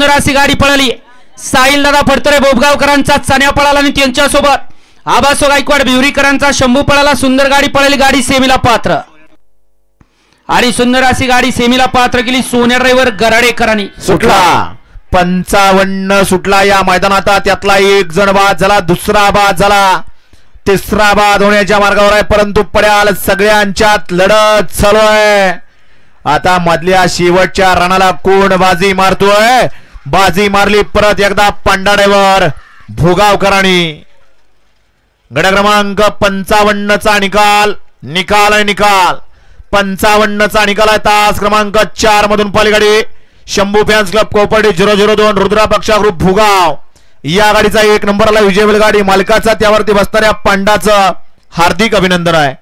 सुंदर अशी गाडी पळाली. साहिल दादा फडतरे बोबगावकरांचा चाण्या पळाला आणि त्यांच्यासोबत आबासो गायकवाड भिवरीकरांचा शंभू पळाला. सुंदर गाडी पळाली. गाडी सेमीला पात्र आणि सुंदर अशी गाडी सेमीला पात्र केली. सोन्या ड्रायव्हर गराडेकरांनी सुटला. 55 सुटला या मैदानात. त्यातला एक जण बाद झाला, दुसरा बाद झाला, तिसरा बाद होण्याच्या मार्गावर आहे. परंतु पड्याल सगळ्यांच्यात लढत चालू आहे. आता मधल्या शेवटच्या रणाला कोण बाजी मारतोय? बाजी मारली परत एकदा पांडा ड्रायव्हर भोगावकरांनी. गड क्रमांक 55 चा निकाल 55 चा निकाल आहे. तास क्रमांक 4 मधून पलीकडे शंभू फॅन्स क्लब कोपर्डी 002 रुद्रा पक्षा ग्रुप भुगाव या गाडीचा 1 नंबरला विजय बैलगाडी मालकाचा त्यावरती बसणाऱ्या पांडाचं हार्दिक अभिनंदन आहे.